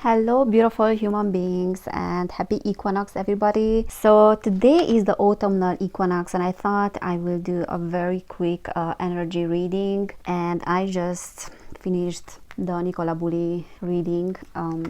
Hello, beautiful human beings, and happy equinox, everybody. So today is the autumnal equinox, and I thought I will do a very quick energy reading. And I just finished the Nicola Bulli reading,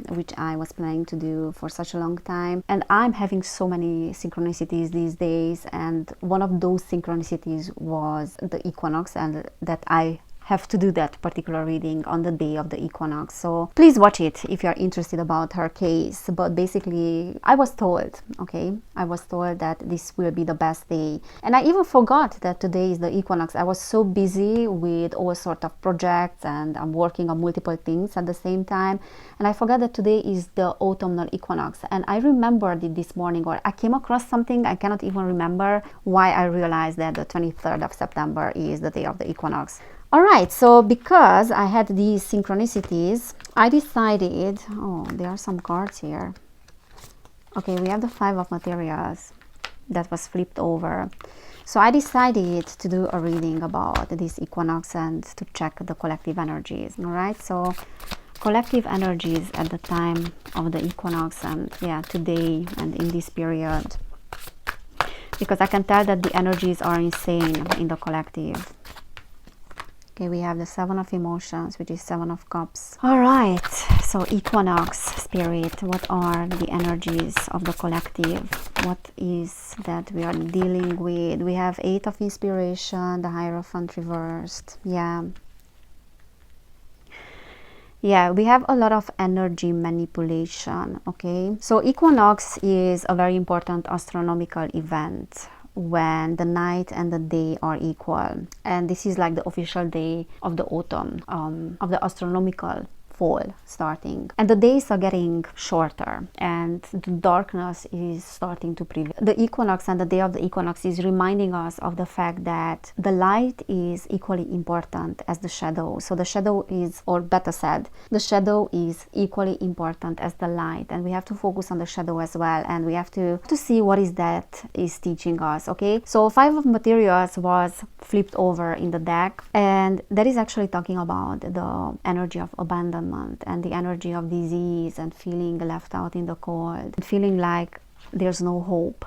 which I was planning to do for such a long time. And I'm having so many synchronicities these days, and one of those synchronicities was the equinox, and that I have to do that particular reading on the day of the equinox. So please watch it if you're interested about her case. But basically, I was told that this will be the best day. And I even forgot that today is the equinox. I was so busy with all sorts of projects and I'm working on multiple things at the same time. And I forgot that today is the autumnal equinox. And I remembered it this morning, or I came across something, I cannot even remember why I realized that the 23rd of September is the day of the equinox. Alright, so because I had these synchronicities, I decided, there are some cards here. Okay, we have the Five of Materials that was flipped over. So I decided to do a reading about this equinox and to check the collective energies. Alright, so collective energies at the time of the equinox and today and in this period. Because I can tell that the energies are insane in the collective. Okay, we have the Seven of Emotions, which is Seven of Cups. All right, so equinox spirit, what are the energies of the collective? What is that we are dealing with? We have Eight of Inspiration, the Hierophant reversed. Yeah, we have a lot of energy manipulation, okay? So equinox is a very important astronomical event when the night and the day are equal, and this is like the official day of the autumn, of the astronomical fall starting, and the days are getting shorter and the darkness is starting to prevail. The equinox and the day of the equinox is reminding us of the fact that the light is equally important as the shadow. So the shadow is, or better said, the shadow is equally important as the light, and we have to focus on the shadow as well, and we have to see what is that is teaching us. Okay, so Five of Materials was flipped over in the deck, and that is actually talking about the energy of abandonment and the energy of disease and feeling left out in the cold, feeling like there's no hope.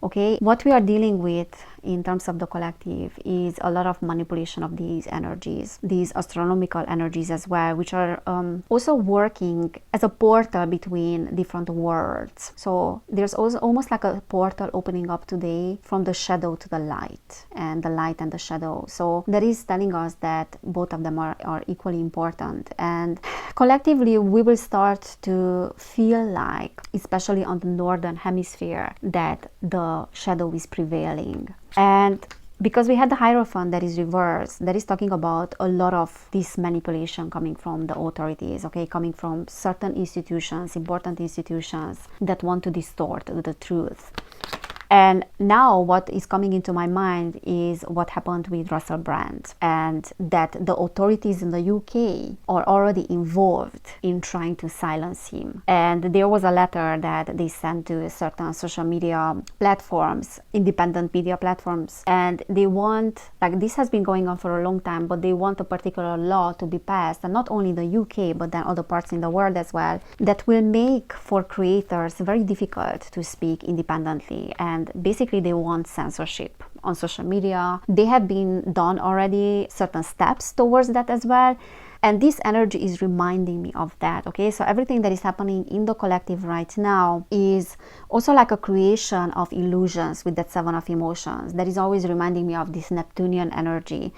Okay, what we are dealing with in terms of the collective is a lot of manipulation of these energies, these astronomical energies as well, which are also working as a portal between different worlds. So there's also almost like a portal opening up today from the shadow to the light, and the light and the shadow. So that is telling us that both of them are equally important, and collectively we will start to feel like, especially on the northern hemisphere, that the shadow is prevailing. And because we had the Hierophant that is reversed, that is talking about a lot of this manipulation coming from the authorities, okay, coming from certain institutions, important institutions that want to distort the truth. And now what is coming into my mind is what happened with Russell Brand, and that the authorities in the UK are already involved in trying to silence him. And there was a letter that they sent to certain social media platforms, independent media platforms, and they want, like, this has been going on for a long time, but they want a particular law to be passed, and not only the UK but then other parts in the world as well, that will make for creators very difficult to speak independently. And basically they want censorship on social media. They have been done already certain steps towards that as well, and this energy is reminding me of that. Okay, so everything that is happening in the collective right now is also like a creation of illusions with that Seven of Emotions. That is always reminding me of this Neptunian energy.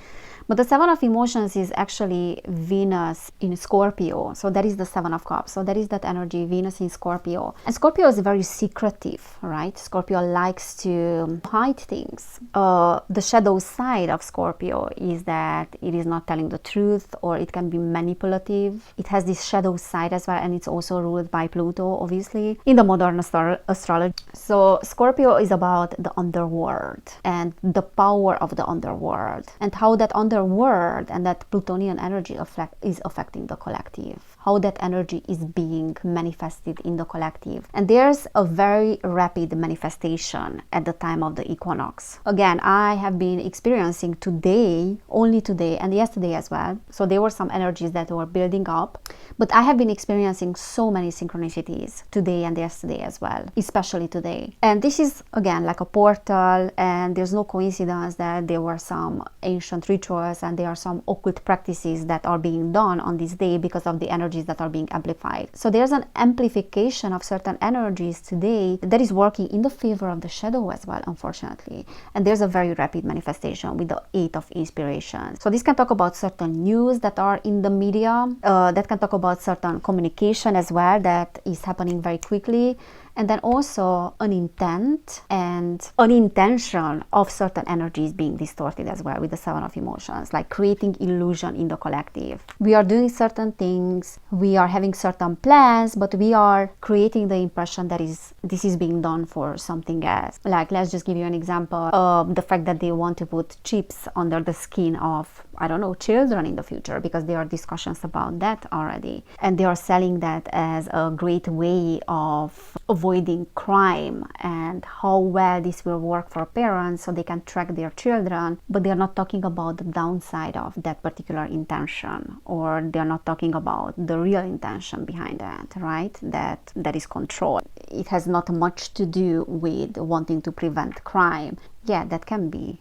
But the Seven of Emotions is actually Venus in Scorpio. So that is the Seven of Cups. So that is that energy, Venus in Scorpio. And Scorpio is very secretive, right? Scorpio likes to hide things. The shadow side of Scorpio is that it is not telling the truth, or it can be manipulative. It has this shadow side as well, and it's also ruled by Pluto, obviously, in the modern astrology. So Scorpio is about the underworld and the power of the underworld, and how that underworld and that Plutonian energy is affecting the collective. how that energy is being manifested in the collective. And there's a very rapid manifestation at the time of the equinox. Again, I have been experiencing today, only today, and yesterday as well. So there were some energies that were building up, but I have been experiencing so many synchronicities today and yesterday as well, especially today. And this is again like a portal, and there's no coincidence that there were some ancient rituals and there are some occult practices that are being done on this day because of the energies that are being amplified. So there's an amplification of certain energies today that is working in the favor of the shadow as well, unfortunately. And there's a very rapid manifestation with the 8 of inspiration. So this can talk about certain news that are in the media, that can talk about certain communication as well that is happening very quickly. And then also an intent and an intention of certain energies being distorted as well with the 7 of emotions, like creating illusion in the collective. We are doing certain things, we are having certain plans, but we are creating the impression that this is being done for something else. Like, let's just give you an example of the fact that they want to put chips under the skin of, I don't know, children in the future, because there are discussions about that already. And they are selling that as a great way of avoiding crime and how well this will work for parents so they can track their children, but they're not talking about the downside of that particular intention, or they're not talking about the real intention behind that, right? That is control. It has not much to do with wanting to prevent crime. Yeah, that can be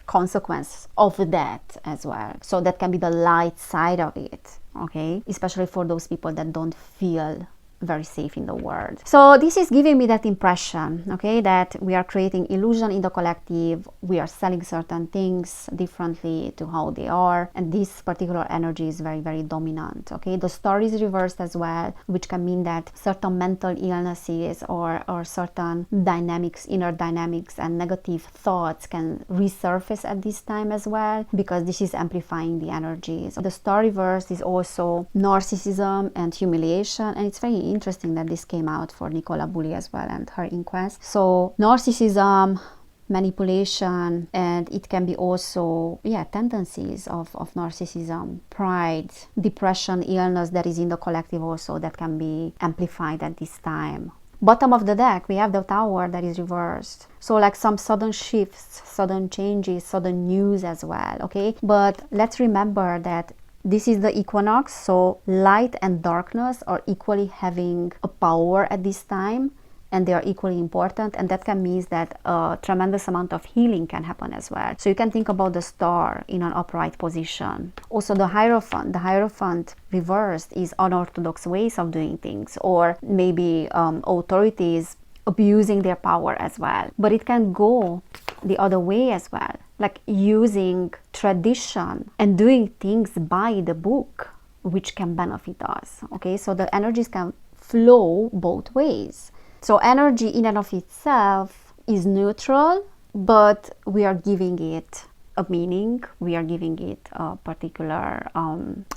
consequence of that as well. So that can be the light side of it, okay? Especially for those people that don't feel very safe in the world. So this is giving me that impression, okay, that we are creating illusion in the collective, we are selling certain things differently to how they are, and this particular energy is very, very dominant, okay. The star is reversed as well, which can mean that certain mental illnesses or certain dynamics, inner dynamics and negative thoughts can resurface at this time as well, because this is amplifying the energies. The star reversed is also narcissism and humiliation, and it's very interesting that this came out for Nicola Bulli as well and her inquest. So narcissism, manipulation, and it can be also tendencies of narcissism, pride, depression, illness that is in the collective also that can be amplified at this time. Bottom of the deck, we have the Tower that is reversed. So like some sudden shifts, sudden changes, sudden news as well, okay? But let's remember that this is the equinox, so light and darkness are equally having a power at this time, and they are equally important, and that can mean that a tremendous amount of healing can happen as well. So you can think about the star in an upright position. Also the Hierophant reversed is unorthodox ways of doing things, or maybe authorities abusing their power as well. But it can go the other way as well, like using tradition and doing things by the book, which can benefit us, okay? So the energies can flow both ways. So energy in and of itself is neutral, but we are giving it a meaning, we are giving it a particular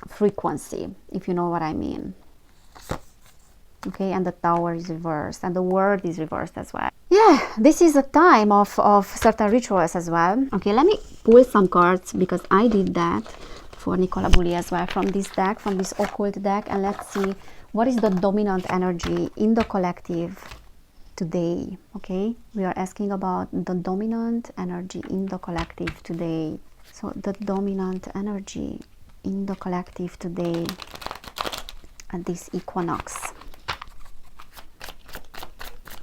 frequency, if you know what I mean. Okay, and the Tower is reversed, and the Word is reversed as well. Yeah, this is a time of certain rituals as well. Okay, let me pull some cards, because I did that for Nicola Bulli as well from this deck, from this occult deck, and let's see what is the dominant energy in the collective today. Okay, we are asking about the dominant energy in the collective today. So the dominant energy in the collective today at this equinox.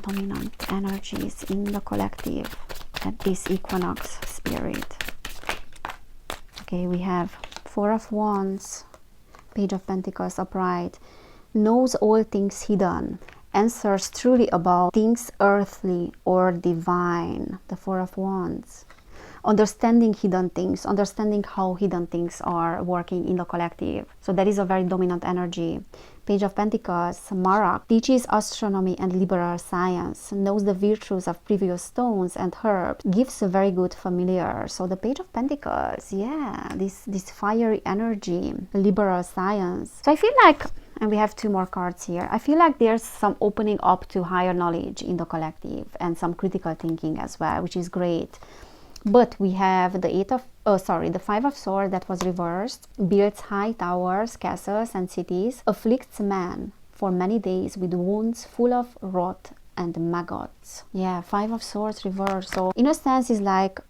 Dominant energies in the collective at this equinox, spirit. Okay, we have 4 of Wands, Page of Pentacles upright, knows all things hidden, answers truly about things earthly or divine, the 4 of Wands. Understanding hidden things, understanding how hidden things are working in the collective. So that is a very dominant energy. Page of Pentacles, Marak, teaches astronomy and liberal science, knows the virtues of previous stones and herbs, gives a very good familiar. So the Page of Pentacles, yeah, this fiery energy, liberal science. So I feel like, and we have 2 more cards here, I feel like there's some opening up to higher knowledge in the collective and some critical thinking as well, which is great. But we have the the Five of Swords that was reversed, builds high towers, castles, and cities, afflicts man for many days with wounds full of rot and maggots. Yeah, Five of Swords reversed. So in a sense, it's like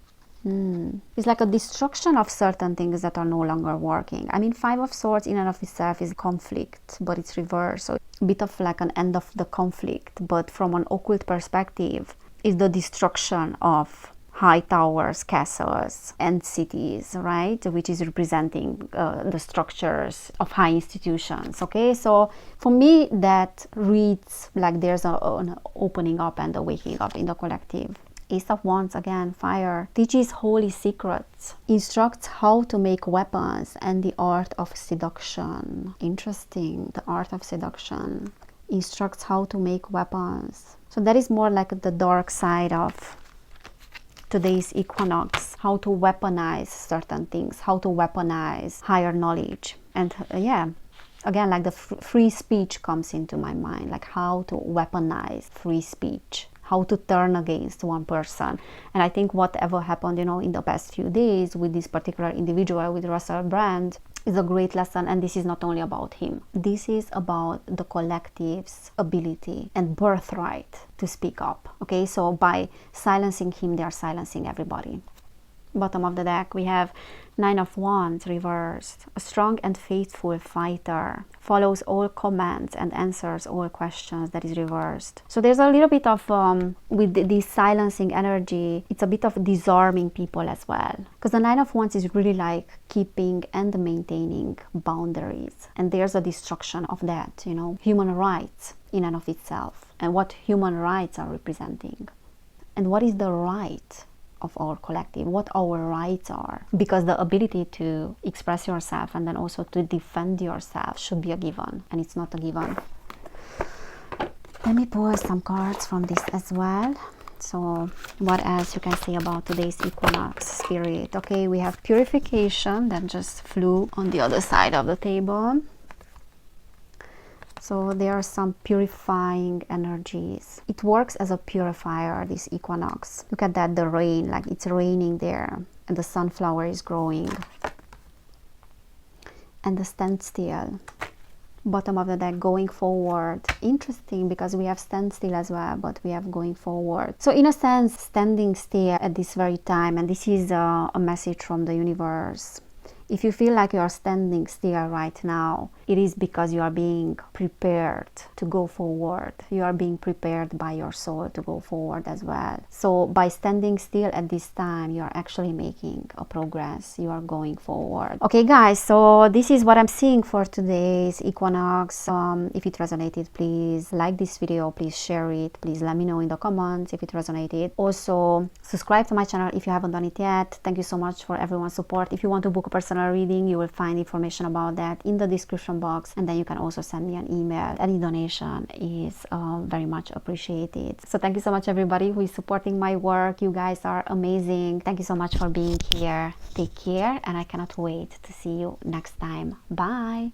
a destruction of certain things that are no longer working. I mean, Five of Swords in and of itself is conflict, but it's reversed. So a bit of like an end of the conflict, but from an occult perspective, is the destruction of high towers, castles, and cities, right? Which is representing the structures of high institutions, okay? So for me, that reads like there's an opening up and a waking up in the collective. Ace of Wands, again, fire, teaches holy secrets, instructs how to make weapons and the art of seduction. Interesting, the art of seduction. Instructs how to make weapons. So that is more like the dark side of today's equinox, how to weaponize certain things, how to weaponize higher knowledge. And yeah, again, like the free speech comes into my mind, like how to weaponize free speech, how to turn against one person. And I think whatever happened, you know, in the past few days with this particular individual, with Russell Brand, is a great lesson. And this is not only about him. This is about the collective's ability and birthright to speak up. Okay, so by silencing him, they are silencing everybody. Bottom of the deck, we have Nine of Wands reversed. A strong and faithful fighter, follows all commands and answers all questions. That is reversed. So there's a little bit of with this silencing energy, it's a bit of disarming people as well, because the Nine of Wands is really like keeping and maintaining boundaries, and there's a destruction of that, you know, human rights in and of itself, and what human rights are representing, and what is the right of our collective, what our rights are, because the ability to express yourself and then also to defend yourself should be a given, and it's not a given. Let me pull some cards from this as well. So what else you can say about today's equinox, spirit? Okay, we have purification that just flew on the other side of the table. So there are some purifying energies. It works as a purifier, this equinox. Look at that, the rain, like it's raining there, and the sunflower is growing. And the standstill. Bottom of the deck, going forward. Interesting, because we have standstill as well, but we have going forward. So in a sense, standing still at this very time, and this is a message from the universe. If you feel like you are standing still right now, it is because you are being prepared to go forward. You are being prepared by your soul to go forward as well. So by standing still at this time, you are actually making a progress. You are going forward. Okay, guys, so this is what I'm seeing for today's equinox. If it resonated, please like this video. Please share it. Please let me know in the comments if it resonated. Also, subscribe to my channel if you haven't done it yet. Thank you so much for everyone's support. If you want to book a personal reading, you will find information about that in the description box, and then you can also send me an email. Any donation is very much appreciated. So thank you so much, everybody who is supporting my work. You guys are amazing. Thank you so much for being here. Take care, and I cannot wait to see you next time. Bye.